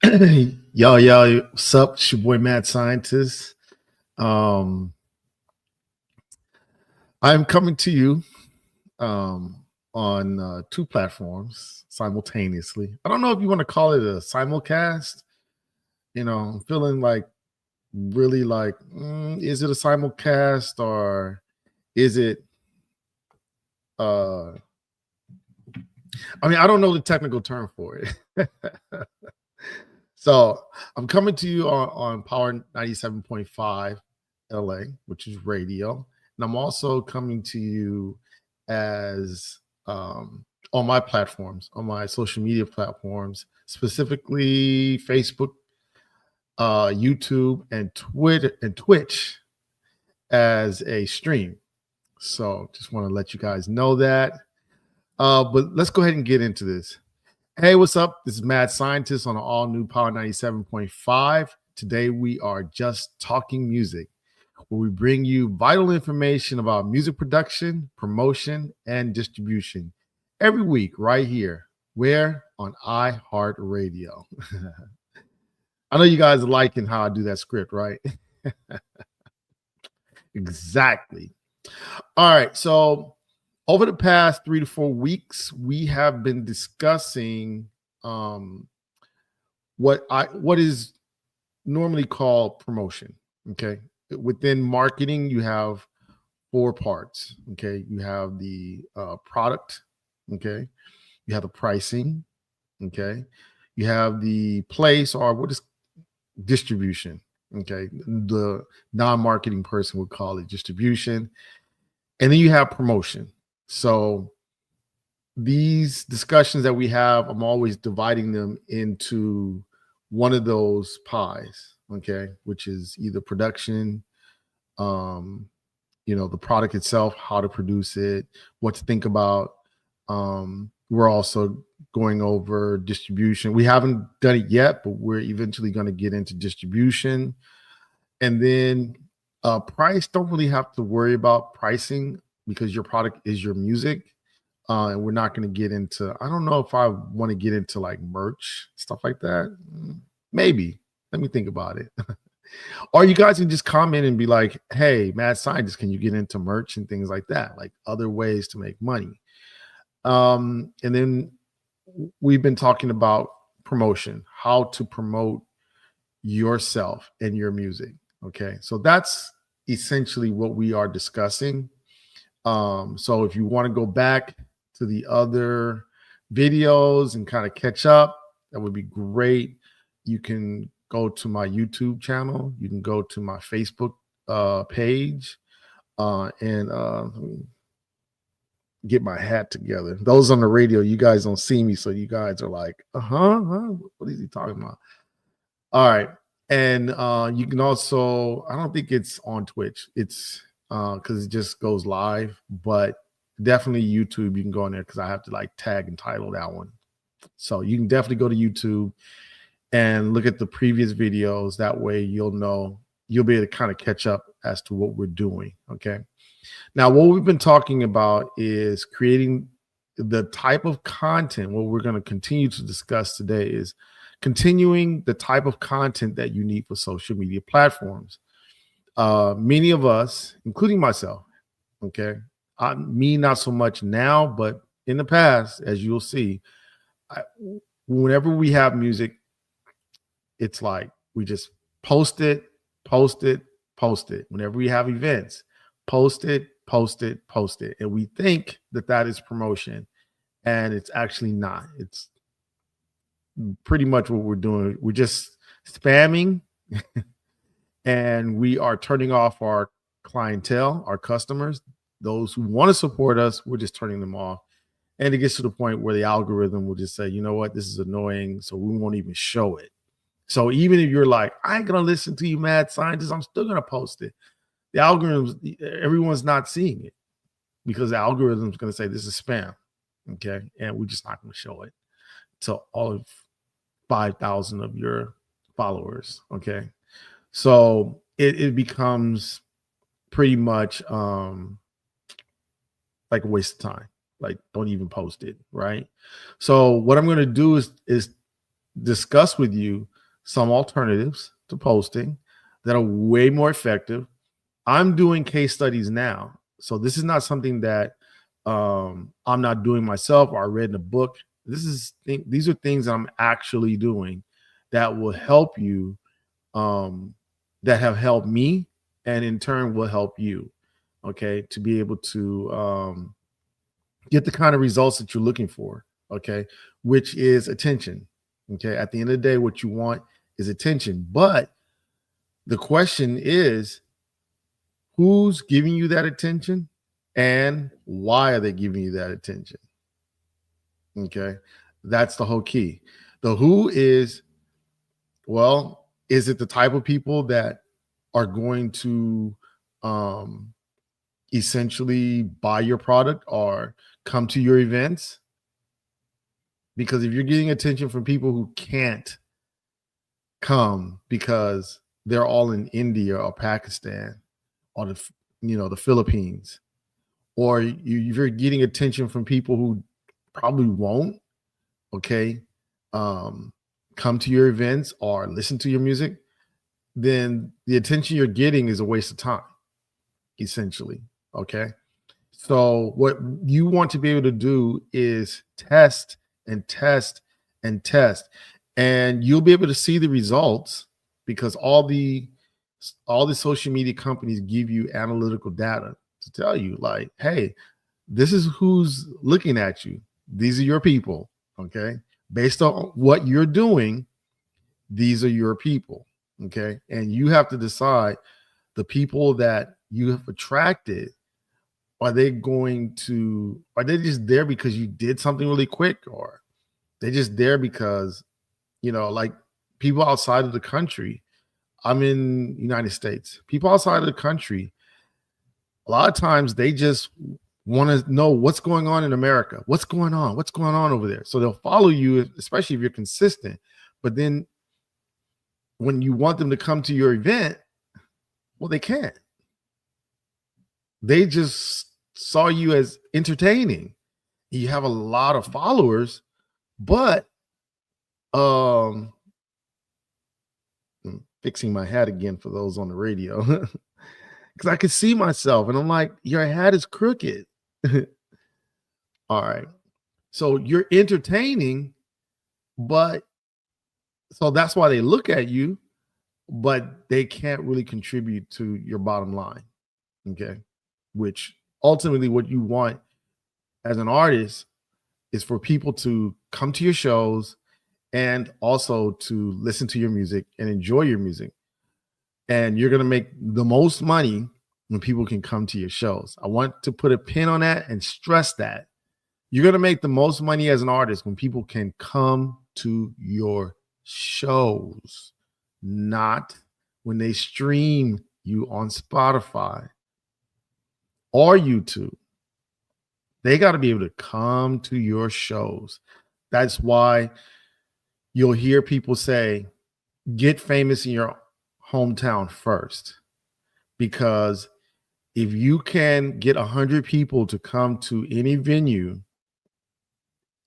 Yo, what's up? It's your boy Mad Scientist. Um, I'm coming to you on two platforms simultaneously. I don't know if you want to call it a simulcast. I'm feeling like really like, is it a simulcast or is it? Uh, I don't know the technical term for it. So I'm coming to you on Power 97.5 LA, which is radio. And I'm also coming to you as on my platforms, on my social media platforms, specifically Facebook, YouTube, and Twitter and Twitch as a stream. So just want to let you guys know that. But let's go ahead and get into this. Hey, what's up? This is Mad Scientist on an all new Power 97.5. Today we are just talking music, where we bring you vital information about music production, promotion, and distribution every week right here. Where? On iHeartRadio. I know you guys are liking how I do that script, right? Exactly. All right. So over the past 3 to 4 weeks, we have been discussing what is normally called promotion. Okay. Within marketing, you have 4 parts. Okay. You have the product. Okay. You have the pricing. Okay. You have the place, or what is distribution. Okay. The non-marketing person would call it distribution. And then you have promotion. So these discussions that we have, I'm always dividing them into one of those pies, okay, which is either production, the product itself, how to produce it, what to think about. We're also going over distribution. We haven't done it yet, but we're eventually going to get into distribution. And then price, don't really have to worry about pricing because your product is your music. And we're not going to get into, I don't know if I want to get into like merch, stuff like that. Maybe. Let me think about it. Or you guys can just comment and be like, hey, Mad Scientist, can you get into merch and things like that? Like other ways to make money. And then we've been talking about promotion, how to promote yourself and your music. Okay. So that's essentially what we are discussing. So if you want to go back to the other videos and kind of catch up, that would be great. You can go to my YouTube channel. You can go to my Facebook page and let me get my hat together. Those on the radio, you guys don't see me, so you guys are like, what is he talking about? All right. And you can also, I don't think it's on Twitch. It's because it just goes live, but definitely YouTube. You can go in there because I have to like tag and title that one. So you can definitely go to YouTube and look at the previous videos. That way you'll be able to kind of catch up as to what we're doing. Okay. Now, what we've been talking about is creating the type of content. What we're going to continue to discuss today is continuing the type of content that you need for social media platforms. Many of us, including myself, okay, me not so much now, but in the past, as you'll see, whenever we have music, it's like we just post it. Whenever we have events, post it. And we think that is promotion, and it's actually not. It's pretty much what we're doing. We're just spamming and we are turning off our clientele, our customers, those who want to support us. We're just turning them off. And it gets to the point where the algorithm will just say, you know what, this is annoying. So we won't even show it. So even if you're like, I ain't going to listen to you, Mad Scientist, I'm still going to post it. The algorithms, everyone's not seeing it because the algorithm's going to say this is spam. Okay. And we're just not going to show it to all of 5,000 of your followers. Okay. So it becomes pretty much like a waste of time. Like, don't even post it. Right. So what I'm going to do is discuss with you some alternatives to posting that are way more effective. I'm doing case studies now. So this is not something that I'm not doing myself or I read in a book. These are things I'm actually doing that will help you, that have helped me, and in turn will help you. Okay, to be able to get the kind of results that you're looking for. Okay, which is attention. Okay, at the end of the day, what you want is attention. But the question is, who's giving you that attention and why are they giving you that attention? Okay. That's the whole key. The who is, well, is it the type of people that are going to um, essentially buy your product or come to your events? Because if you're getting attention from people who can't come because they're all in India or Pakistan or the Philippines, or you're getting attention from people who probably won't, okay, come to your events or listen to your music, then the attention you're getting is a waste of time, essentially. Okay. So what you want to be able to do is test and test and test, and you'll be able to see the results because all the social media companies give you analytical data to tell you, like, hey, this is who's looking at you. These are your people. Okay. Based on what you're doing, these are your people. Okay. And you have to decide the people that you have attracted. Are they just there because you did something really quick, or they just there because, like people outside of the country? I'm in United States. People outside of the country, a lot of times they just want to know what's going on in America. What's going on? What's going on over there? So they'll follow you, especially if you're consistent. But then when you want them to come to your event, well, they can't. They just saw you as entertaining. You have a lot of followers, but I'm fixing my hat again for those on the radio because I could see myself and I'm like, your hat is crooked. All right. So you're entertaining, but so that's why they look at you, but they can't really contribute to your bottom line. Okay. Which ultimately what you want as an artist is for people to come to your shows and also to listen to your music and enjoy your music. And you're going to make the most money when people can come to your shows. I want to put a pin on that and stress that. You're going to make the most money as an artist when people can come to your shows, not when they stream you on Spotify or YouTube. They got to be able to come to your shows. That's why you'll hear people say, get famous in your hometown first. Because if you can get 100 people to come to any venue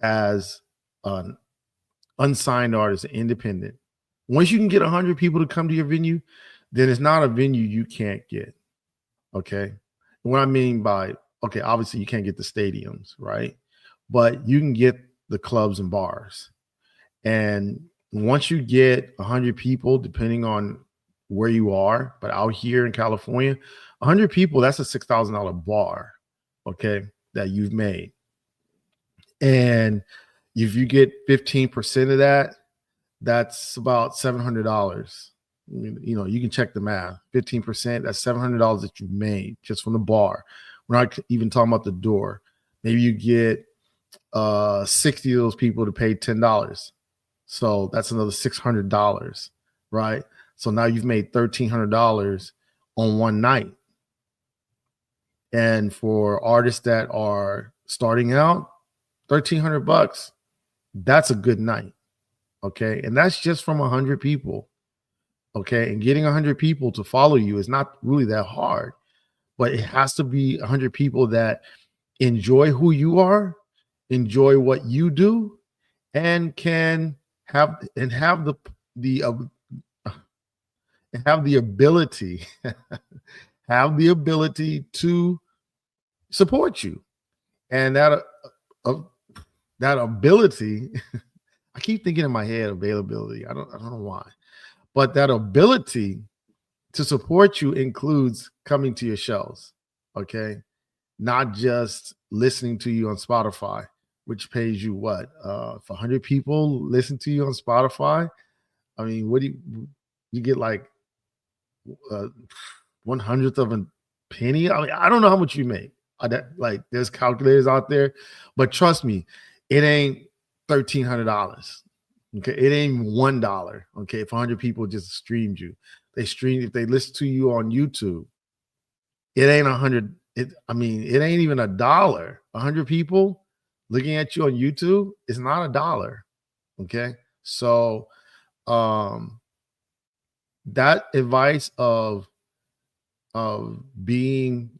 as an unsigned artist, independent, once you can get 100 people to come to your venue, then it's not a venue you can't get. Okay. What I mean by, okay, obviously you can't get the stadiums, right? But you can get the clubs and bars. And once you get 100 people, depending on where you are, but out here in California, 100 people, that's a $6,000 bar, okay, that you've made. And if you get 15% of that, that's about $700. You can check the math. 15%, that's $700 that you've made just from the bar. We're not even talking about the door. Maybe you get 60 of those people to pay $10. So that's another $600, right? So now you've made $1,300 on one night. And for artists that are starting out, $1,300, that's a good night. Okay. And that's just from 100 people. Okay. And getting 100 people to follow you is not really that hard, but it has to be 100 people that enjoy who you are, enjoy what you do, and can have the the have the ability have the ability to support you, and uh, that ability. I keep thinking in my head availability. I don't know why, but that ability to support you includes coming to your shows. Okay, not just listening to you on Spotify, which pays you what? If 100 people listen to you on Spotify, I mean, what do you get, like uh, 1/100th of a penny? I mean, I don't know how much you make. Like, there's calculators out there, but trust me, it ain't $1,300. Okay, it ain't $1. Okay, if 100 people just streamed you, if they listen to you on YouTube, it ain't 100. I mean, it ain't even $1. 100 people looking at you on YouTube is not $1. Okay, so um, that advice of being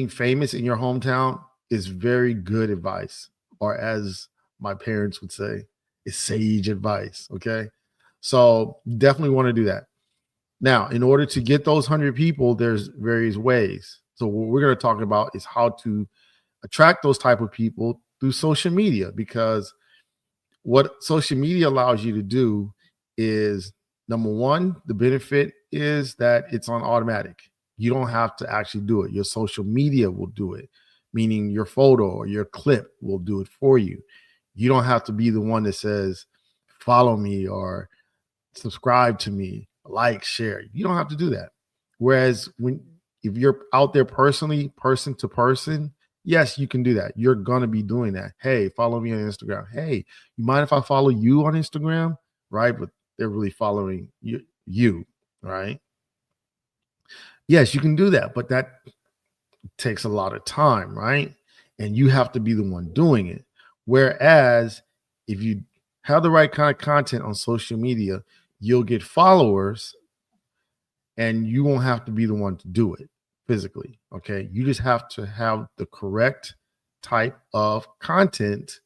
famous in your hometown is very good advice, or as my parents would say, it's sage advice. Okay, so definitely want to do that. Now, in order to get those 100 people, there's various ways. So what we're going to talk about is how to attract those type of people through social media, because what social media allows you to do is, number one, the benefit is that it's on automatic. You don't have to actually do it. Your social media will do it, meaning your photo or your clip will do it for you. You don't have to be the one that says, follow me or subscribe to me, like, share. You don't have to do that. Whereas if you're out there personally, person to person, yes, you can do that. You're gonna be doing that. Hey, follow me on Instagram. Hey, you mind if I follow you on Instagram? Right? But they're really following you, right? Yes, you can do that, but that takes a lot of time, right? And you have to be the one doing it. Whereas if you have the right kind of content on social media, you'll get followers and you won't have to be the one to do it physically. Okay. You just have to have the correct type of content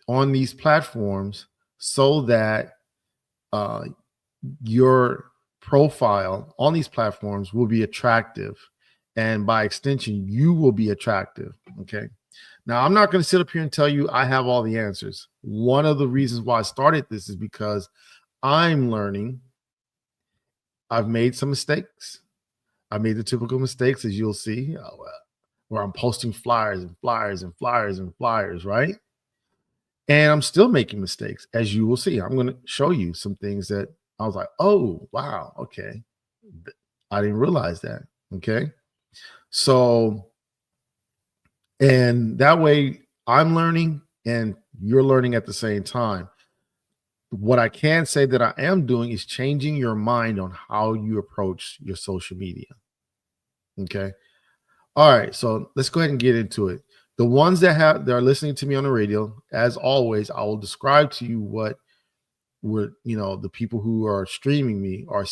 on these platforms so that your profile on these platforms will be attractive. And by extension, you will be attractive. Okay. Now, I'm not going to sit up here and tell you I have all the answers. One of the reasons why I started this is because I'm learning. I've made some mistakes. I made the typical mistakes, as you'll see, where I'm posting flyers and flyers and flyers and flyers, right? And I'm still making mistakes, as you will see. I'm going to show you some things that I was like, oh, wow, okay. I didn't realize that, okay? So, and that way I'm learning and you're learning at the same time. What I can say that I am doing is changing your mind on how you approach your social media. Okay. All right. So let's go ahead and get into it. The ones that are listening to me on the radio, as always, I will describe to you what the people who are streaming me are,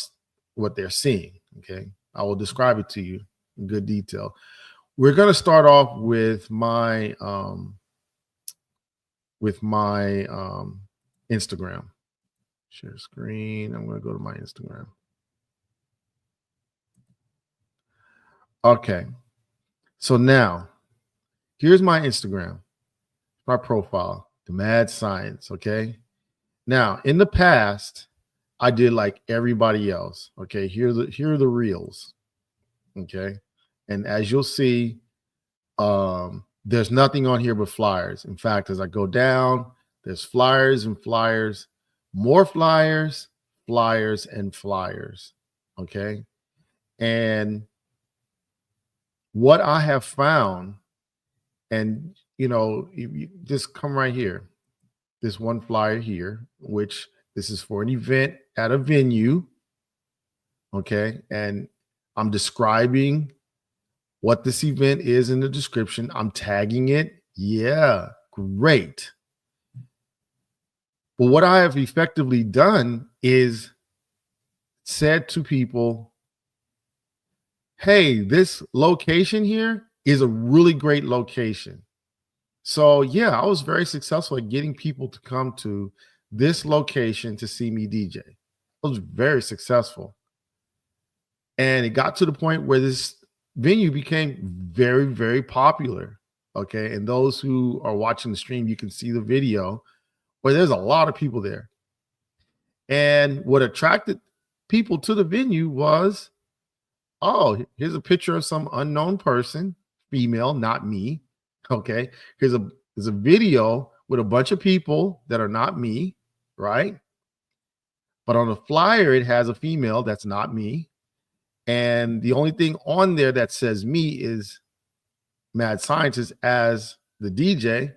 what they're seeing. Okay. I will describe it to you in good detail. We're going to start off with my Instagram. Share screen. I'm going to go to my Instagram. Okay. So now, here's my Instagram, my profile, the Mad Science. Okay. Now, in the past, I did like everybody else. Okay. Here are the reels. Okay. And as you'll see, there's nothing on here but flyers. In fact, as I go down, there's flyers and flyers, more flyers, flyers, and flyers. Okay. And what I have found, and you just come right here, this one flyer here, which this is for an event at a venue. Okay. And I'm describing what this event is in the description. I'm tagging it. Yeah, great. But what I have effectively done is said to people, hey, this location here is a really great location. So yeah, I was very successful at getting people to come to this location to see me DJ. was very successful. And it got to the point where this venue became very, very popular. Okay. And those who are watching the stream, you can see the video where there's a lot of people there. And what attracted people to the venue was, oh, here's a picture of some unknown person, female, not me. Okay. Here's a video with a bunch of people that are not me, right? But on the flyer, it has a female that's not me. And the only thing on there that says me is Mad Scientist as the DJ,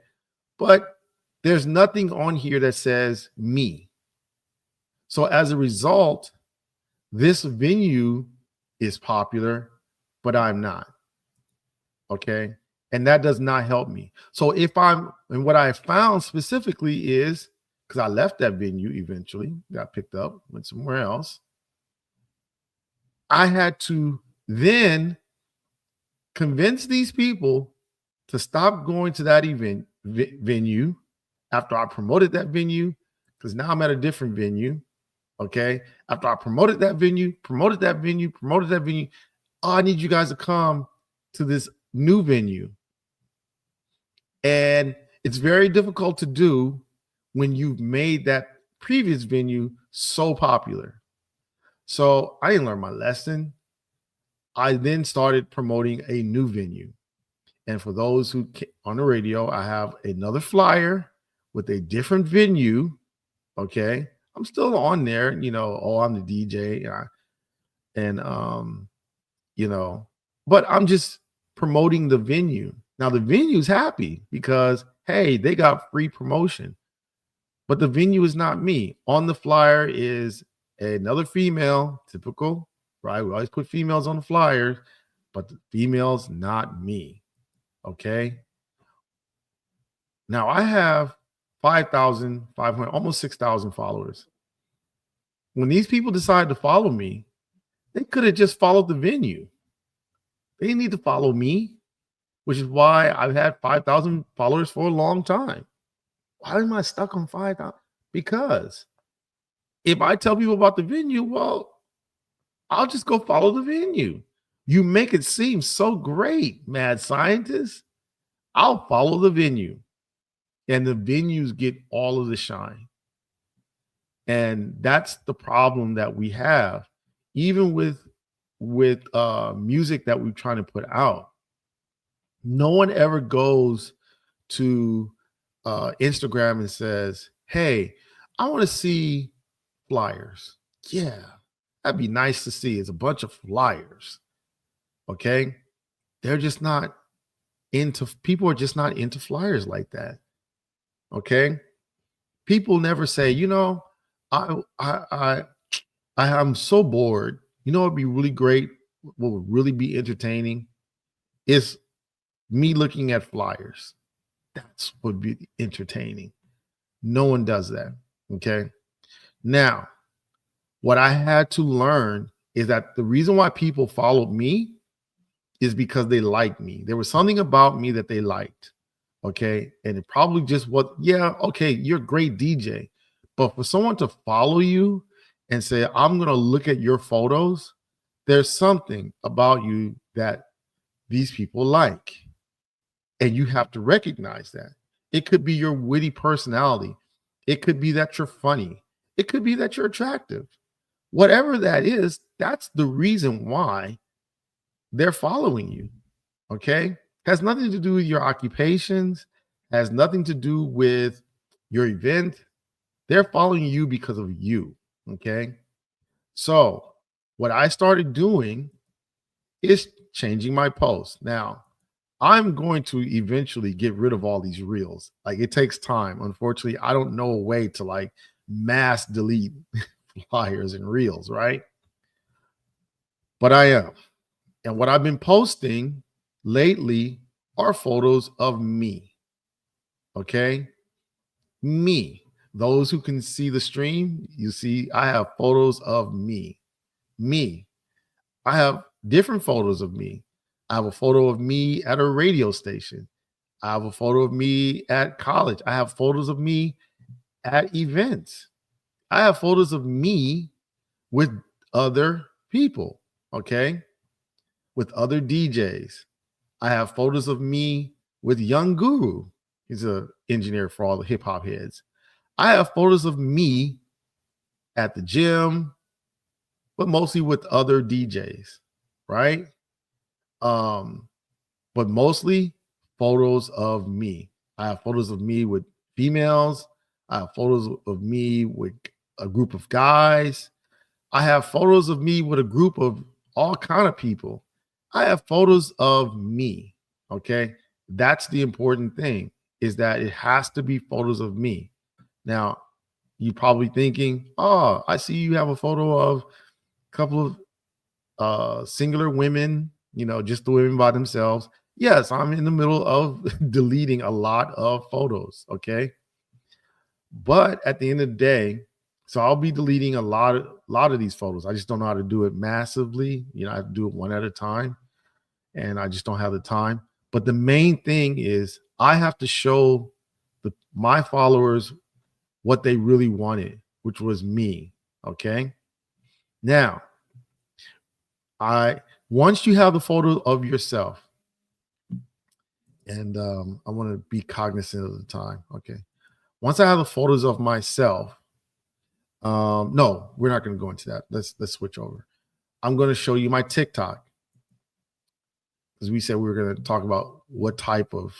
but there's nothing on here that says me. So as a result, this venue is popular, but I'm not. Okay. And that does not help me. So and what I found specifically is, because I left that venue eventually, got picked up, went somewhere else. I had to then convince these people to stop going to that venue after I promoted that venue, because now I'm at a different venue. Okay. After I promoted that venue, oh, I need you guys to come to this new venue. And it's very difficult to do when you've made that previous venue so popular. So I didn't learn my lesson. I then started promoting a new venue. And for those who on the radio, I have another flyer with a different venue. Okay. I'm still on there, oh, I'm the DJ. But I'm just promoting the venue. Now the venue's happy because, hey, they got free promotion. But the venue is not me. On the flyer is another female, typical, right? We always put females on the flyers, but the female's not me. Okay. Now I have 5,500, almost 6,000 followers. When these people decide to follow me, they could have just followed the venue. They didn't need to follow me, which is why I've had 5,000 followers for a long time. Why am I stuck on 5,000? Because if I tell people about the venue, well, I'll just go follow the venue. You make it seem so great, Mad Scientist. I'll follow the venue. And the venues get all of the shine. And that's the problem that we have, even with music that we're trying to put out. No one ever goes to Instagram and says, hey, I want to see flyers. Yeah, that'd be nice to see. It's a bunch of flyers. Okay. They're just not people are just not into flyers like that. Okay. People never say, I'm so bored. It'd be really great. What would really be entertaining is me looking at flyers. That's what would be entertaining. No one does that. Okay. Now, what I had to learn is that the reason why people followed me is because they liked me. There was something about me that they liked. Okay. And it probably just was, yeah, okay, you're a great DJ. But for someone to follow you and say, I'm going to look at your photos, there's something about you that these people like. And you have to recognize that. It could be your witty personality. It could be that you're funny. It could be that you're attractive. Whatever that is, that's the reason why they're following you. Okay? Has nothing to do with your occupations, has nothing to do with your event. They're following you because of you. Okay? So, what I started doing is changing my posts. Now, I'm going to eventually get rid of all these reels. Like, it takes time. Unfortunately, I don't know a way to mass delete flyers and reels, right? But I am. And what I've been posting lately are photos of me. Okay? Me. Those who can see the stream, you see, I have photos of me. Me. I have different photos of me. I have a photo of me at a radio station. I have a photo of me at college. I have photos of me at events. I have photos of me with other people, okay? With other DJs. I have photos of me with Young Guru. He's an engineer for all the hip hop heads. I have photos of me at the gym, but mostly with other DJs, right? Um, but mostly photos of me. I have photos of me with females. I have photos of me with a group of guys. I have photos of me with a group of all kind of people. I have photos of me. Okay. That's the important thing, is that it has to be photos of me. Now, you probably thinking, oh, I see you have a photo of a couple of singular women, just the women by themselves. Yes, I'm in the middle of deleting a lot of photos. But at the end of the day, so I'll be deleting a lot of these photos. I just don't know how to do it massively. I have to do it one at a time, and I just don't have the time. But the main thing is I have to show my followers what they really wanted, which was me. Okay. Now, once you have the photo of yourself, and I want to be cognizant of the time. Okay. Once I have the photos of myself, no, we're not going to go into that. Let's switch over. I'm going to show you my TikTok, because we said we were going to talk about what type of.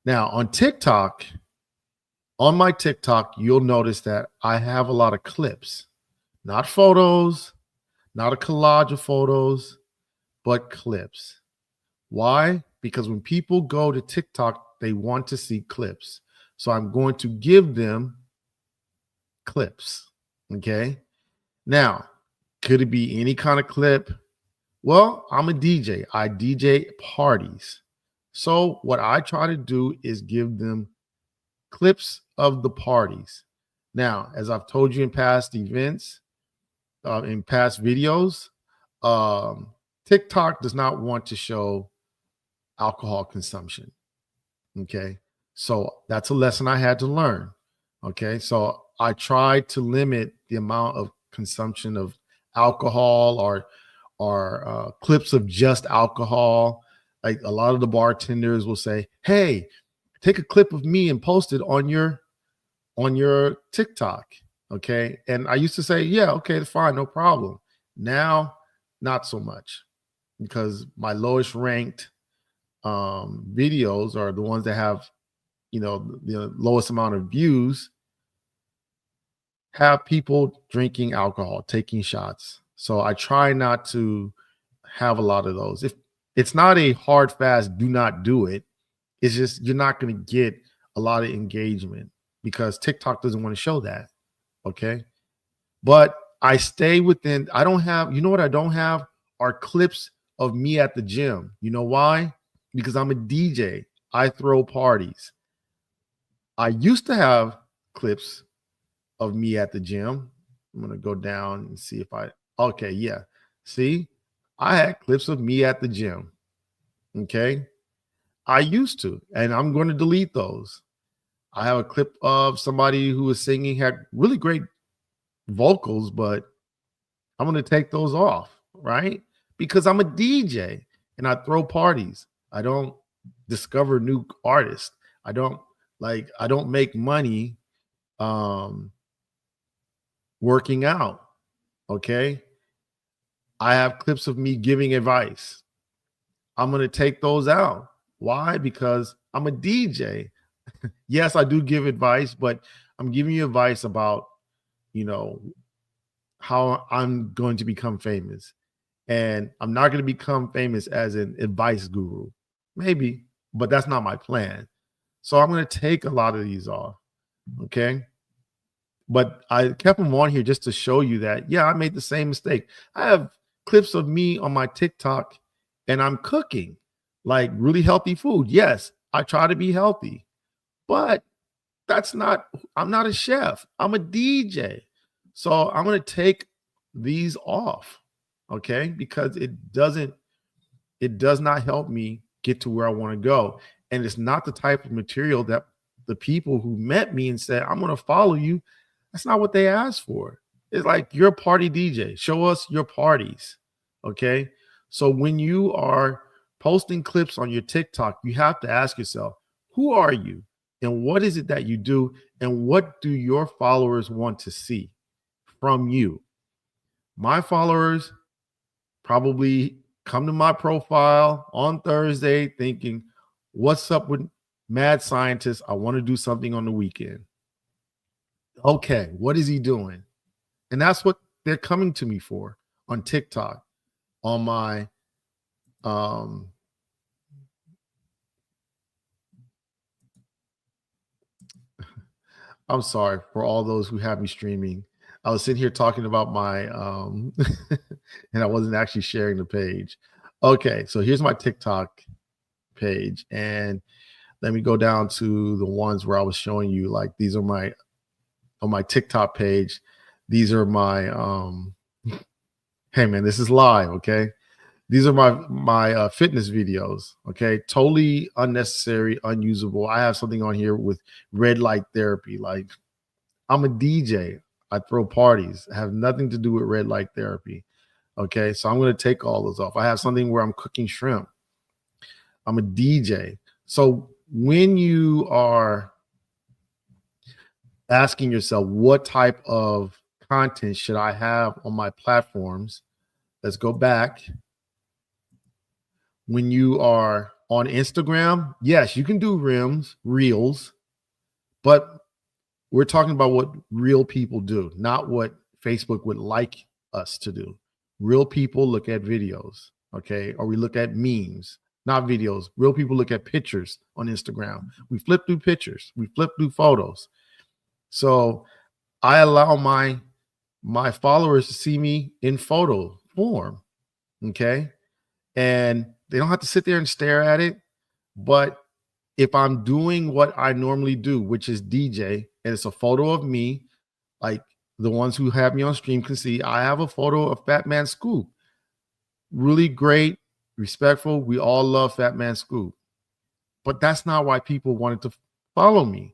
Now on TikTok, on my TikTok, you'll notice that I have a lot of clips, not photos, not a collage of photos, but clips. Why? Because when people go to TikTok, they want to see clips. So I'm going to give them clips. Okay. Now, could it be any kind of clip? Well, I'm a DJ. I DJ parties. So what I try to do is give them clips of the parties. Now, as I've told you in past events, in past videos, TikTok does not want to show alcohol consumption. Okay. So that's a lesson I had to learn. Okay. So I tried to limit the amount of consumption of alcohol or clips of just alcohol. Like a lot of the bartenders will say, hey, take a clip of me and post it on your TikTok. Okay. And I used to say, yeah, okay, it's fine, no problem. Now, not so much, because my lowest ranked videos are the ones that have, the lowest amount of views, have people drinking alcohol, taking shots. So I try not to have a lot of those. If it's not a hard fast, do not do it. It's just, you're not going to get a lot of engagement because TikTok doesn't want to show that. Okay. But I stay within, I don't have, what I don't have are clips of me at the gym. You know why? Because I'm a DJ. I throw parties. I used to have clips of me at the gym. I'm going to go down and see if okay. Yeah. See, I had clips of me at the gym. Okay. I used to, and I'm going to delete those. I have a clip of somebody who was singing, had really great vocals, but I'm going to take those off, right? Because I'm a DJ and I throw parties. I don't discover new artists. I don't make money working out. Okay. I have clips of me giving advice. I'm going to take those out. Why? Because I'm a DJ. Yes, I do give advice, but I'm giving you advice about, how I'm going to become famous. And I'm not going to become famous as an advice guru. Maybe, but that's not my plan. So I'm going to take a lot of these off. Okay. But I kept them on here just to show you that, yeah, I made the same mistake. I have clips of me on my TikTok and I'm cooking like really healthy food. Yes, I try to be healthy, but I'm not a chef. I'm a DJ. So I'm going to take these off. Okay. Because it does not help me get to where I want to go. And it's not the type of material that the people who met me and said, I'm going to follow you. That's not what they asked for. It's like you're a party DJ. Show us your parties. Okay. So when you are posting clips on your TikTok, you have to ask yourself, who are you? And what is it that you do? And what do your followers want to see from you? My followers probably come to my profile on Thursday thinking, what's up with mad scientist? I want to do something on the weekend. Okay, what is he doing? And that's what they're coming to me for on TikTok, on my I'm sorry for all those who have me streaming. I was sitting here talking about my and I wasn't actually sharing the page. Okay, so here's my TikTok page, and let me go down to the ones where I was showing you, like, these are my on my TikTok page. These are my hey man, this is live, okay? These are my fitness videos, okay? Totally unnecessary, unusable. I have something on here with red light therapy. Like, I'm a DJ. I throw parties. I have nothing to do with red light therapy. Okay, so I'm going to take all those off. I have something where I'm cooking shrimp. I'm a DJ. So when you are asking yourself, what type of content should I have on my platforms? Let's go back. When you are on Instagram, yes, you can do reels, but we're talking about what real people do, not what Facebook would like us to do. Real people look at videos, okay? Or we look at memes, not videos. Real people look at pictures on Instagram. We flip through pictures. We flip through photos. So I allow my followers to see me in photo form, okay? And they don't have to sit there and stare at it. But if I'm doing what I normally do, which is DJ, and it's a photo of me, like the ones who have me on stream can see, I have a photo of Fat Man Scoop. Really great, respectful. We all love Fat Man Scoop. But that's not why people wanted to follow me.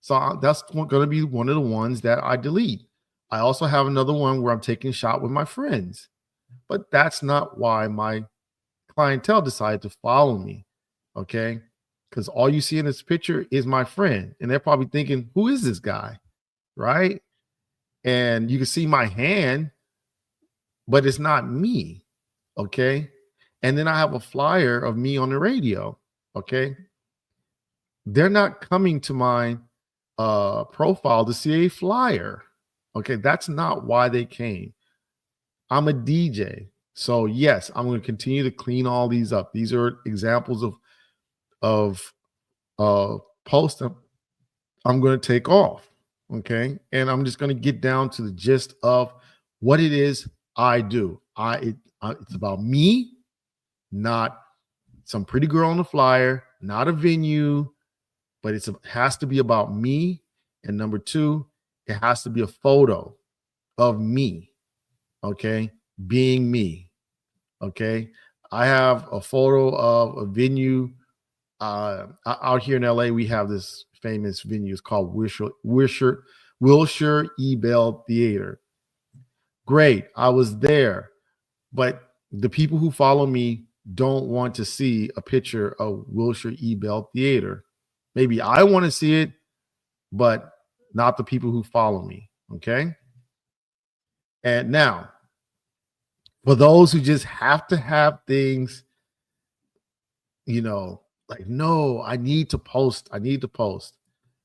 So that's going to be one of the ones that I delete. I also have another one where I'm taking a shot with my friends. But that's not why my clientele decided to follow me. Okay. Because all you see in this picture is my friend. And they're probably thinking, who is this guy? Right. And you can see my hand, but it's not me. Okay. And then I have a flyer of me on the radio. Okay. They're not coming to my profile to see a flyer. Okay. That's not why they came. I'm a DJ. So yes, I'm going to continue to clean all these up. These are examples of posts I'm going to take off. Okay. And I'm just going to get down to the gist of what it is I do. It's about me, not some pretty girl on the flyer, not a venue, but it has to be about me. And number two, it has to be a photo of me. Okay. Being me. Okay. I have a photo of a venue out here in LA. We have this famous venue. It's called Wilshire E. Bell Theater. Great. I was there, but the people who follow me don't want to see a picture of Wilshire E. Bell Theater. Maybe I want to see it, but not the people who follow me. Okay. And now, for those who just have to have things, like, no, I need to post. I need to post.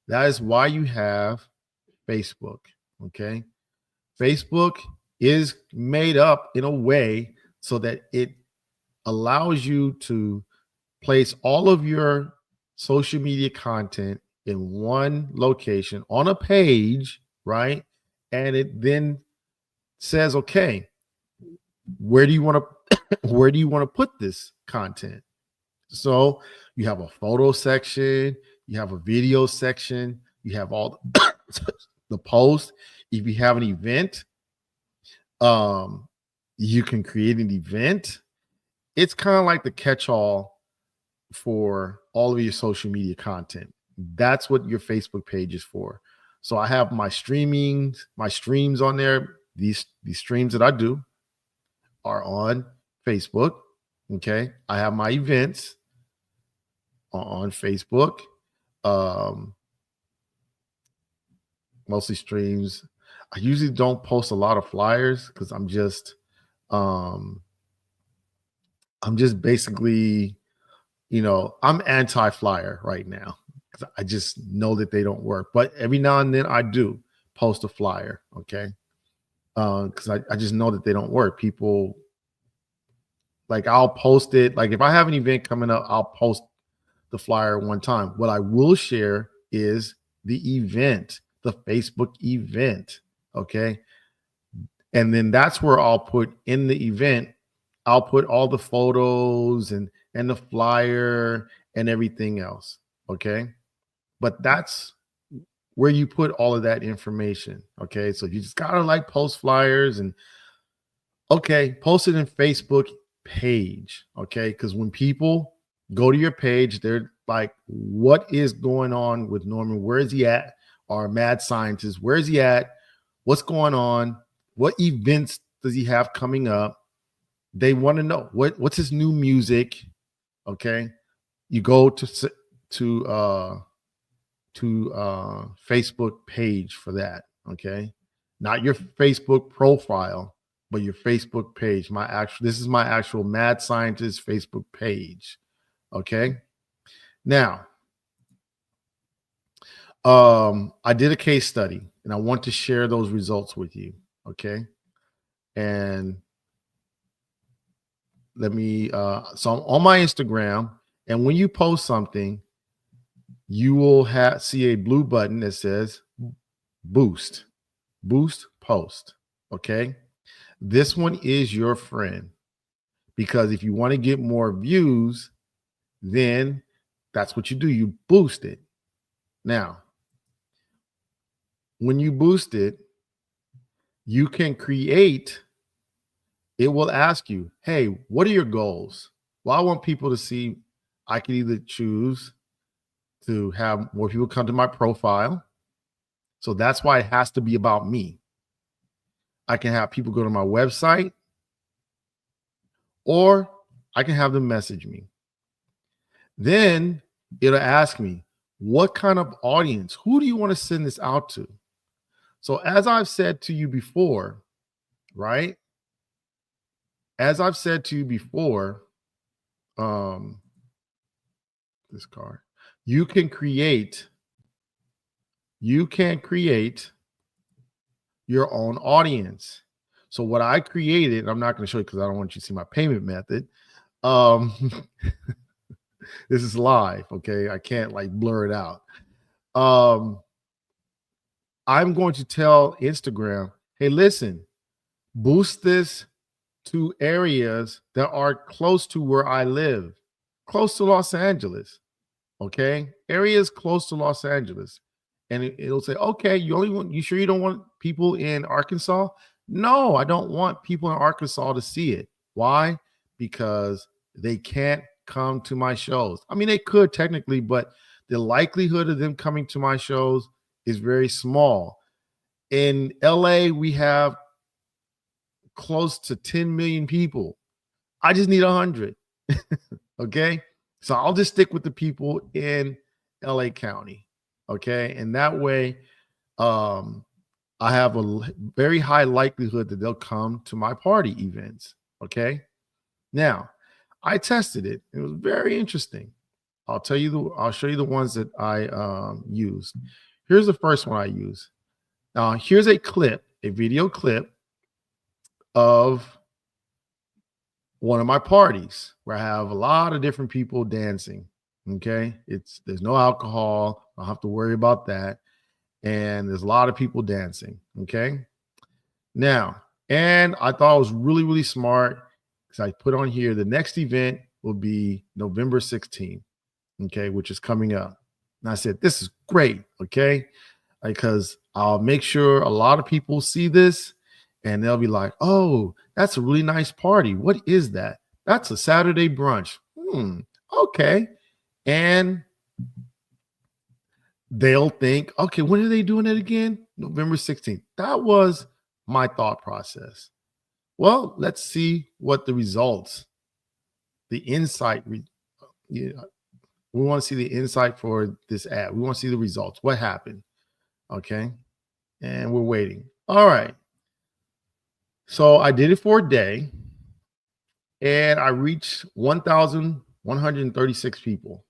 That is why you have Facebook. Okay. Facebook is made up in a way so that it allows you to place all of your social media content in one location on a page, right? And it then says, okay, where do you want to put this content? So you have a photo section, you have a video section, you have all the posts. If you have an event, you can create an event. It's kind of like the catch-all for all of your social media content. That's what your Facebook page is for. So I have my streams on there. these streams that I do are on Facebook. Okay. I have my events on Facebook. Um, Mostly streams. I usually don't post a lot of flyers because um I'm just basically, I'm anti-flyer right now because I just know that they don't work. But every now and then I do post a flyer, okay? Because I just know that they don't work. People, like, I'll post it. Like, if I have an event coming up, I'll post the flyer one time. What I will share is the event, the Facebook event, okay? And then that's where I'll put in the event, I'll put all the photos and the flyer and everything else, okay? But that's where you put all of that information, okay? So you just gotta like post flyers and okay, post it in Facebook page, okay? Because when people go to your page, they're like, what is going on with Norman? Where is he at? Our mad scientist, where is he at? What's going on? What events does he have coming up? They want to know what's his new music. Okay. You go to Facebook page for that. Okay. Not your Facebook profile, but your Facebook page. This is my actual mad scientist Facebook page. Okay. Now, I did a case study and I want to share those results with you. Okay. And let me so I'm on my Instagram, and when you post something, you will see a blue button that says boost post. Okay. This one is your friend, because if you want to get more views, then that's what you do. You boost it. Now, when you boost it, you can create, it will ask you, hey, what are your goals? Well, I want people to see, I can either choose to have more people come to my profile. So that's why it has to be about me. I can have people go to my website, or I can have them message me. Then it'll ask me, what kind of audience? Who do you want to send this out to? So as I've said to you before, right? As I've said to you before, this card, you can create your own audience. So what I created, I'm not going to show you because I don't want you to see my payment method. This is live, okay? I can't like blur it out. I'm going to tell Instagram, hey, listen, boost this to areas that are close to where I live, close to Los Angeles, okay? Areas close to Los Angeles. And it'll say, okay, you sure you don't want people in Arkansas? No, I don't want people in Arkansas to see it. Why? Because they can't come to my shows. I mean, they could technically, but the likelihood of them coming to my shows is very small. In LA, we have close to 10 million people. I just need 100. Okay. So I'll just stick with the people in LA County. Okay. And that way, I have a very high likelihood that they'll come to my party events. Okay. Now, I tested it. It was very interesting. I'll show you the ones that I used. Here's the first one I use. Here's a video clip of one of my parties where I have a lot of different people dancing. Okay. There's no alcohol. I don't have to worry about that. And there's a lot of people dancing. Okay. Now, and I thought it was really, really smart because I put on here the next event will be November 16th. Okay. Which is coming up. And I said, this is great. Okay. Because I'll make sure a lot of people see this and they'll be like, oh, that's a really nice party. What is that? That's a Saturday brunch. Okay. And they'll think, okay, when are they doing it again? November 16th. That was my thought process. Well, let's see what the results, the insight. Yeah, we want to see the insight for this ad. We want to see the results. What happened? Okay. And we're waiting. All right. So I did it for a day and I reached 1,136 people.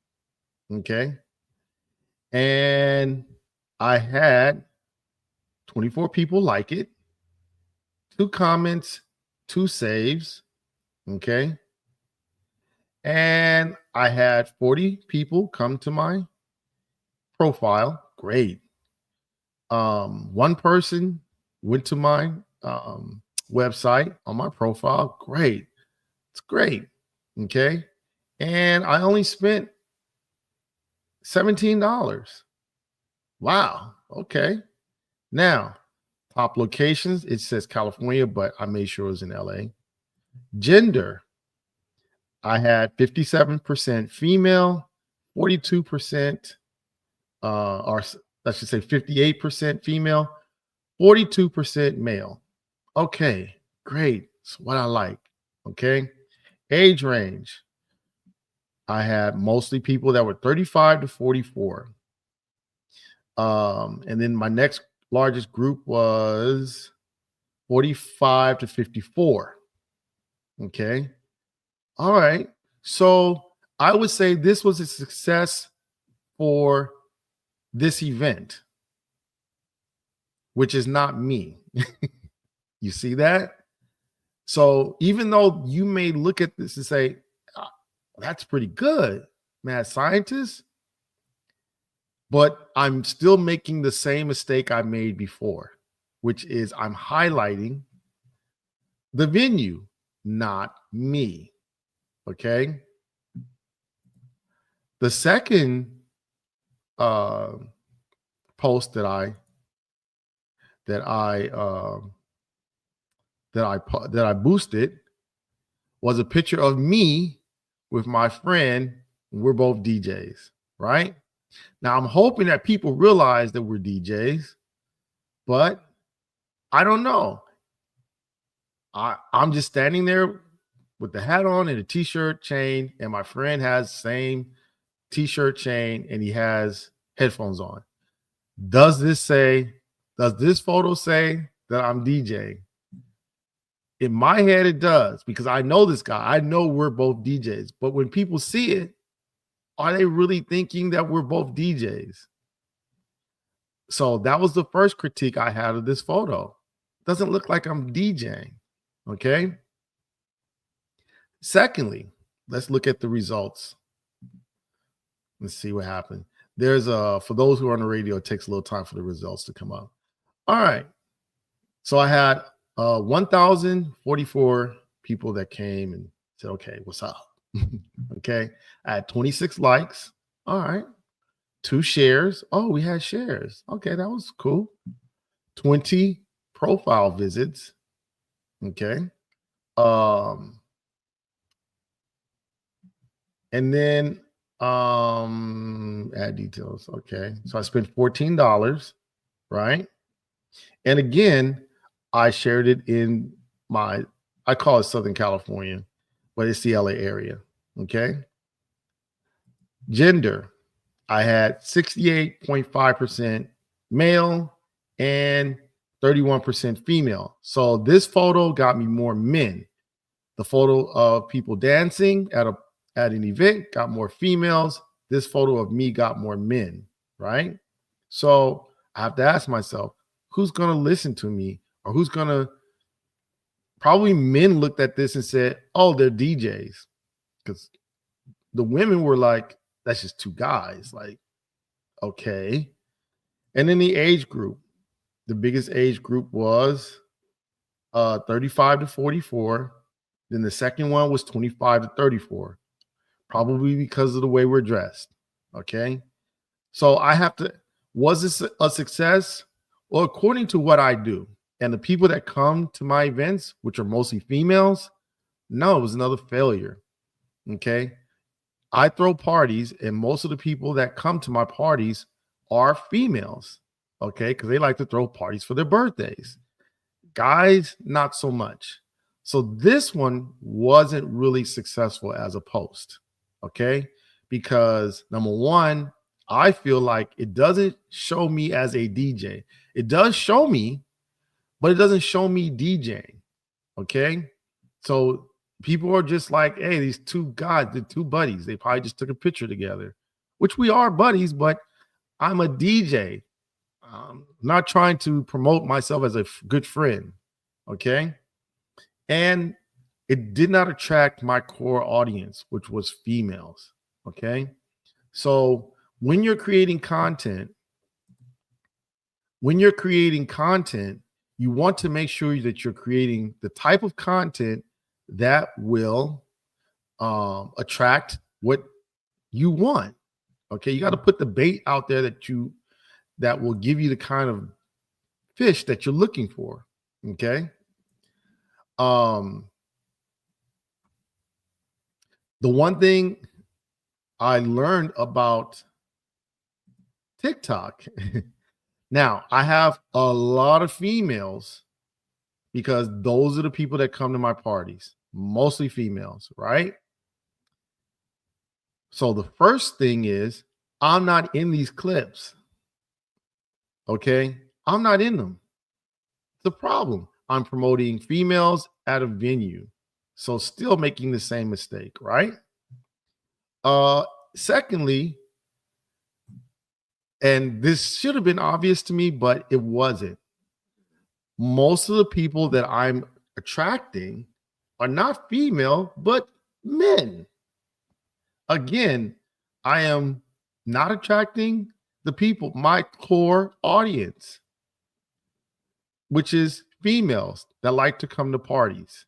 Okay. And I had 24 people like it, 2 comments, 2 saves. Okay. And I had 40 people come to my profile. Great. One person went to my website on my profile. Great. It's great. Okay. And I only spent $17. Wow. Okay. Now, top locations, it says California, but I made sure it was in LA. Gender, I had 57% female, 42%, or I should say 58% female, 42% male. Okay, great. It's what I like. Okay. Age range, I had mostly people that were 35 to 44. And then my next largest group was 45 to 54. Okay. All right. So I would say this was a success for this event, which is not me. You see that? So even though you may look at this and say, "Ah, that's pretty good, mad scientist," but I'm still making the same mistake I made before, which is I'm highlighting the venue, not me. Okay. The second post that I boosted was a picture of me with my friend. We're both DJs, right? Now I'm hoping that people realize that we're DJs, but I don't know. I'm just standing there with the hat on and a t-shirt chain, and my friend has the same t-shirt chain and he has headphones on. Does this photo say that I'm DJing? In my head, it does, because I know this guy. I know we're both DJs. But when people see it, are they really thinking that we're both DJs? So that was the first critique I had of this photo. Doesn't look like I'm DJing. Okay. Secondly, let's look at the results. Let's see what happened. There's for those who are on the radio, it takes a little time for the results to come up. All right. So I had 1,044 people that came and said, okay, what's up? Okay. I had 26 likes. All right. 2 shares. Oh, we had shares. Okay, that was cool. 20 profile visits. Okay. And then add details. Okay. So I spent $14, right? And again, I shared it in I call it Southern California, but it's the LA area. Okay. Gender, I had 68.5% male and 31% female. So this photo got me more men. The photo of people dancing at an event got more females. This photo of me got more men, right? So I have to ask myself, who's going to listen to me, or who's going to, probably men looked at this and said, oh, they're DJs. Because the women were like, that's just 2 guys. Like, okay. And then the age group, the biggest age group was 35 to 44. Then the second one was 25 to 34, probably because of the way we're dressed. Okay. So I have to, was this a success? Well, according to what I do and the people that come to my events, which are mostly females, no, it was another failure. Okay. I throw parties, and most of the people that come to my parties are females. Okay. Because they like to throw parties for their birthdays. Guys, not so much. So this one wasn't really successful as a post, okay? Because number one, I feel like it doesn't show me as a DJ. It does show me, but it doesn't show me DJing, okay? So people are just like, hey, these two guys, the two buddies, they probably just took a picture together, which we are buddies, but I'm a DJ. Not trying to promote myself as a good friend, okay? And it did not attract my core audience, which was females, okay? So when you're creating content, you want to make sure that you're creating the type of content that will attract what you want. Okay, you got to put the bait out there that will give you the kind of fish that you're looking for. Okay. The one thing I learned about TikTok. Now, I have a lot of females because those are the people that come to my parties, mostly females, right? So the first thing is I'm not in these clips. Okay. I'm not in them. It's a problem. I'm promoting females at a venue. So still making the same mistake, right? Secondly, and this should have been obvious to me, but it wasn't. Most of the people that I'm attracting are not female, but men. Again, I am not attracting the people, my core audience, which is females that like to come to parties.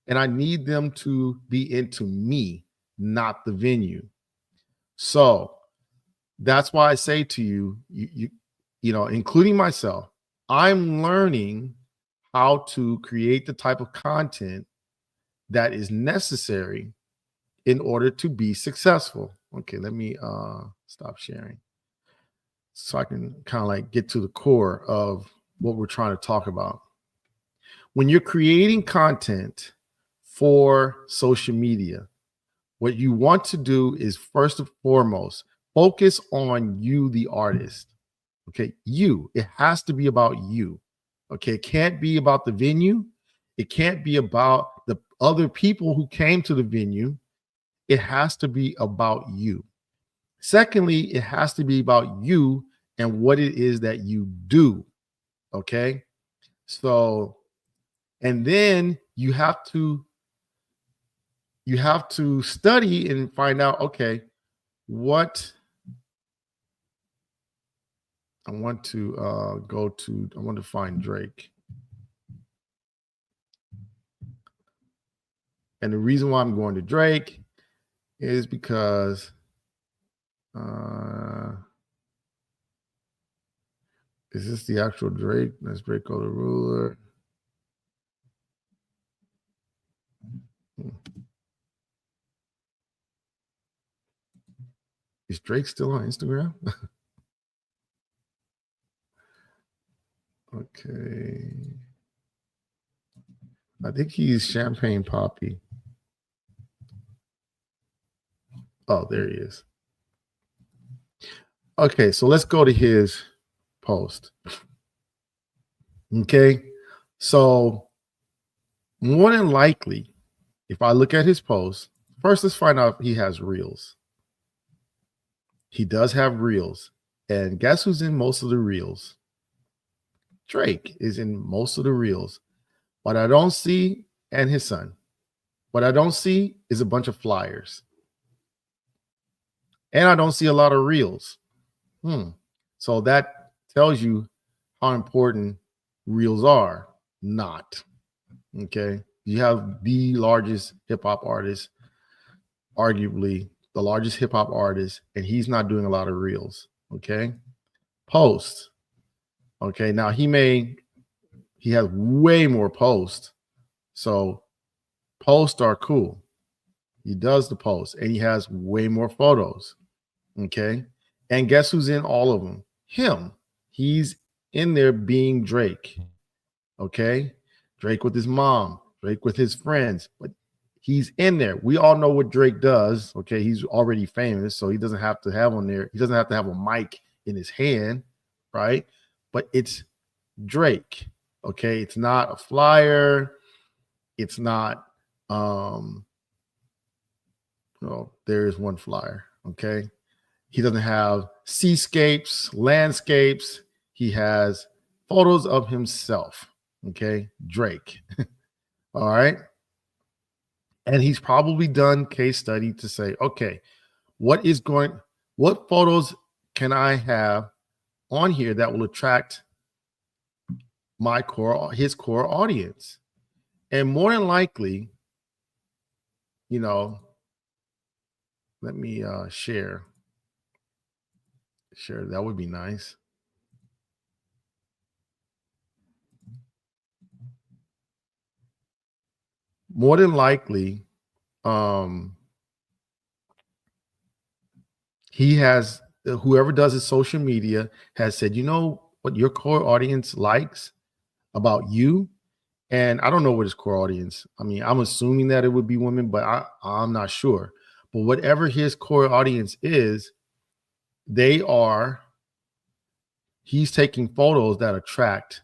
And I need them to be into me, not the venue. So that's why I say to you, you know, including myself, I'm learning how to create the type of content that is necessary in order to be successful. Okay, let me stop sharing so I can kind of like get to the core of what we're trying to talk about. When you're creating content for social media, what you want to do is first and foremost focus on you, the artist. Okay, you. It has to be about you. Okay, it can't be about the venue. It can't be about the other people who came to the venue. It has to be about you. Secondly, it has to be about you and what it is that you do. Okay, so and then you have to study and find out, okay, what I want to I want to find Drake. And the reason why I'm going to Drake is because is this the actual Drake? Let's break all the ruler. Is Drake still on Instagram? Okay. I think he's Champagne Poppy. Oh, there he is. Okay, so let's go to his post. Okay, so more than likely, if I look at his post, first let's find out if he has reels. He does have reels. And guess who's in most of the reels? Drake is in most of the reels. What I don't see, and his son, what I don't see is a bunch of flyers. And I don't see a lot of reels. So that tells you how important reels are. Not. Okay. You have the largest hip hop artist, arguably the largest hip hop artist, and he's not doing a lot of reels. Okay. Post. Okay. Now he has way more posts. So posts are cool. He does the post and he has way more photos. Okay. And guess who's in all of them? Him. He's in there being Drake. Okay. Drake with his mom, Drake with his friends, but he's in there. We all know what Drake does. Okay, he's already famous, so he doesn't have to have on there. He doesn't have to have a mic in his hand, right? But it's Drake. Okay, it's not a flyer. It's not. There is one flyer. Okay, he doesn't have seascapes, landscapes. He has photos of himself. Okay, Drake. All right. And he's probably done case study to say, okay, what photos can I have on here that will attract his core audience? And more than likely, let me share. That would be nice. More than likely, he has, whoever does his social media has said, you know what your core audience likes about you? And I don't know what his core audience, I mean, I'm assuming that it would be women, but I'm not sure. But whatever his core audience is, he's taking photos that attract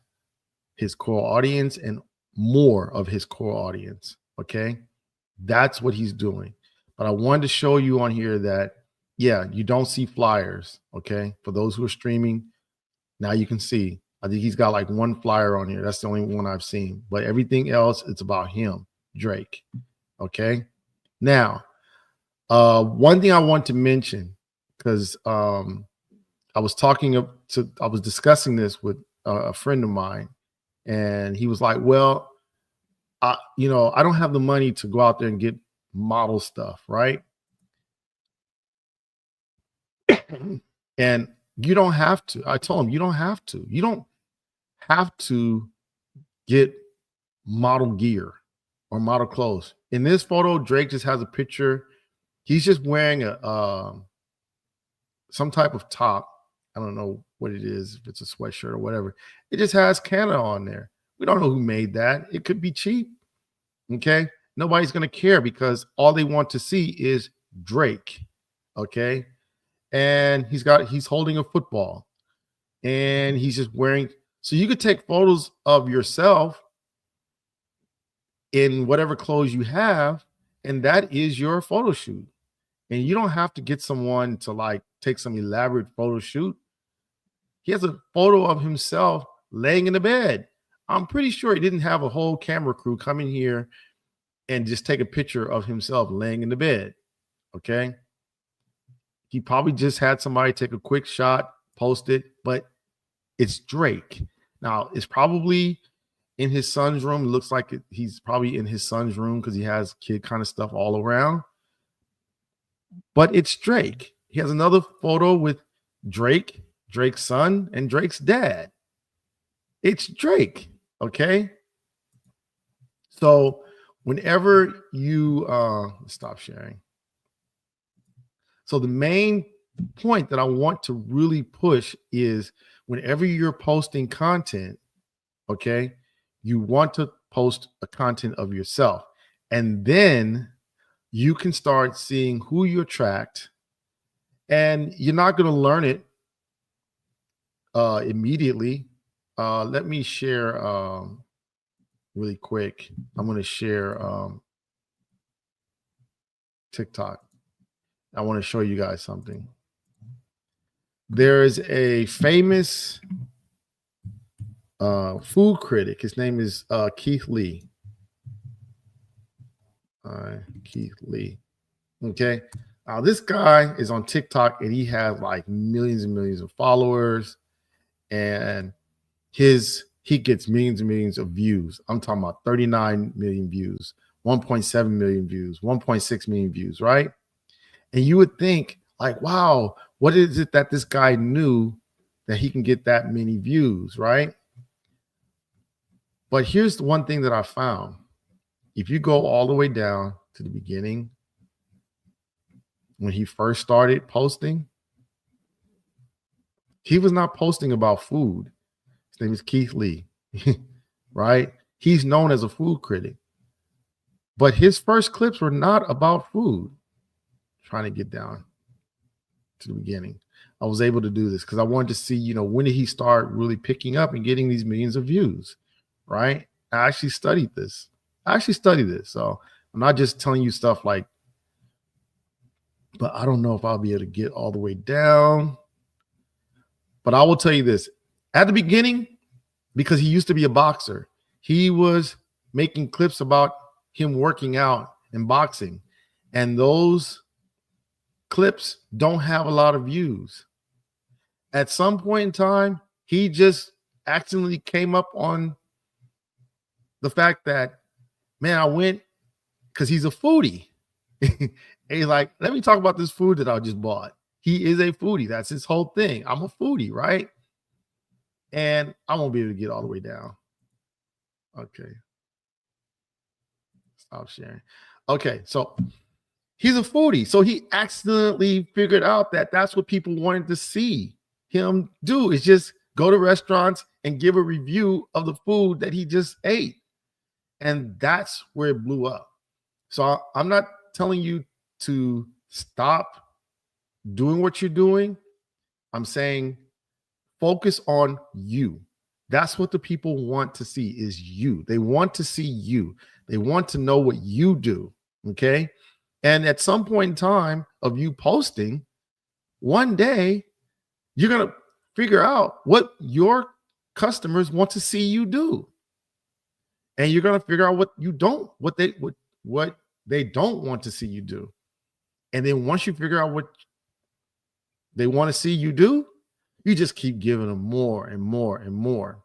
his core audience and more of his core audience. Okay. That's what he's doing. But I wanted to show you on here that, yeah, you don't see flyers. Okay. For those who are streaming, now you can see. I think he's got like one flyer on here. That's the only one I've seen. But everything else, it's about him, Drake. Okay. Now, one thing I want to mention, because I was discussing this with a friend of mine, and he was like, well, I don't have the money to go out there and get model stuff, right? And you don't have to. I told him, you don't have to. You don't have to get model gear or model clothes. In this photo, Drake just has a picture. He's just wearing some type of top. I don't know what it is, if it's a sweatshirt or whatever. It just has Canada on there. We don't know who made that. It could be cheap. Okay. Nobody's going to care because all they want to see is Drake. Okay. And he's holding a football and he's just wearing. So you could take photos of yourself in whatever clothes you have, and that is your photo shoot. And you don't have to get someone to like take some elaborate photo shoot. He has a photo of himself laying in the bed. I'm pretty sure he didn't have a whole camera crew come in here and just take a picture of himself laying in the bed. Okay. He probably just had somebody take a quick shot, post it, but it's Drake. Now, it's probably in his son's room. It looks like he's probably in his son's room because he has kid kind of stuff all around. But it's Drake. He has another photo with Drake, Drake's son, and Drake's dad. It's Drake. Okay. So whenever you stop sharing. So the main point that I want to really push is whenever you're posting content, okay, you want to post a content of yourself. And then you can start seeing who you attract. And you're not going to learn it immediately. Let me share really quick. I'm going to share TikTok. I want to show you guys something. There is a famous food critic. His name is Keith Lee. Keith Lee. Okay. Now this guy is on TikTok and he has like millions and millions of followers, and he gets millions and millions of views. I'm talking about 39 million views, 1.7 million views, 1.6 million views, right? And you would think like, wow, what is it that this guy knew that he can get that many views, right? But here's the one thing that I found. If you go all the way down to the beginning, when he first started posting, he was not posting about food. His name is Keith Lee, right? He's known as a food critic, but his first clips were not about food. Trying to get down to the beginning. I was able to do this because I wanted to see, when did he start really picking up and getting these millions of views, right? I actually studied this. So I'm not just telling you stuff like, but I don't know if I'll be able to get all the way down. But I will tell you this. At the beginning, because he used to be a boxer, he was making clips about him working out and boxing. And those clips don't have a lot of views. At some point in time, he just accidentally came up on the fact that, man, I went because he's a foodie. And he's like, let me talk about this food that I just bought. He is a foodie. That's his whole thing. I'm a foodie, right? And I won't be able to get all the way down. Okay. Stop sharing. Okay, so he's a foodie. So he accidentally figured out that that's what people wanted to see him do, is just go to restaurants and give a review of the food that he just ate. And that's where it blew up. So I'm not telling you to stop doing what you're doing. I'm saying focus on you. That's what the people want to see, is you. They want to see you. They want to know what you do. Okay. And at some point in time of you posting, one day you're going to figure out what your customers want to see you do. And you're going to figure out what they don't want to see you do. And then once you figure out what they want to see you do, you just keep giving them more and more and more.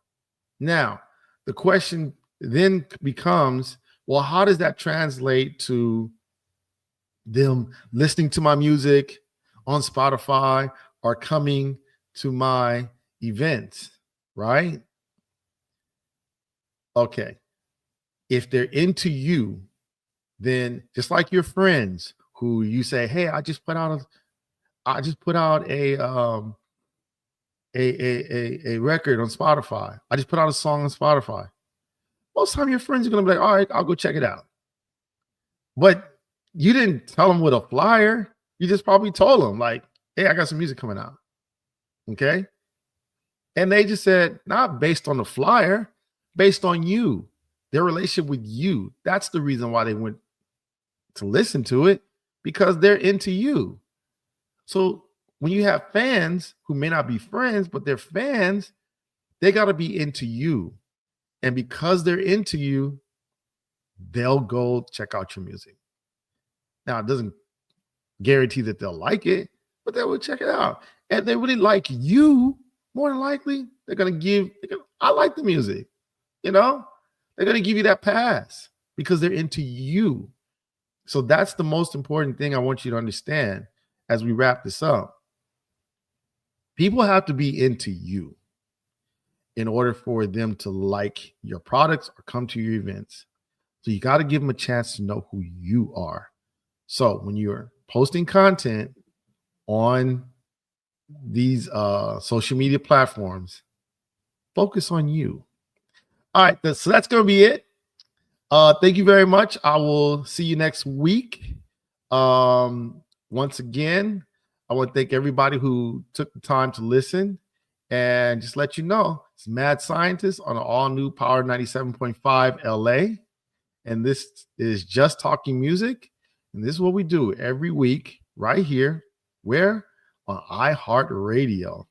Now, the question then becomes, well, how does that translate to them listening to my music on Spotify or coming to my events, right? Okay. If they're into you, then just like your friends who you say, hey, I just put out a record on Spotify. I just put out a song on Spotify. Most of the time your friends are going to be like, all right, I'll go check it out. But you didn't tell them with a flyer. You just probably told them like, hey, I got some music coming out. Okay. And they just said, not based on the flyer, based on you, their relationship with you. That's the reason why they went to listen to it, because they're into you. So when you have fans who may not be friends, but they're fans, they got to be into you. And because they're into you, they'll go check out your music. Now, it doesn't guarantee that they'll like it, but they will check it out. And they really like you, more than likely, I like the music, they're going to give you that pass because they're into you. So that's the most important thing I want you to understand as we wrap this up. People have to be into you in order for them to like your products or come to your events. So you got to give them a chance to know who you are. So when you're posting content on these social media platforms, focus on you. All right, so that's going to be it. Thank you very much. I will see you next week. Once again, I want to thank everybody who took the time to listen, and just let you know, it's Mad Scientist on an all-new Power 97.5 LA. And this is Just Talking Music. And this is what we do every week right here. Where? On iHeartRadio.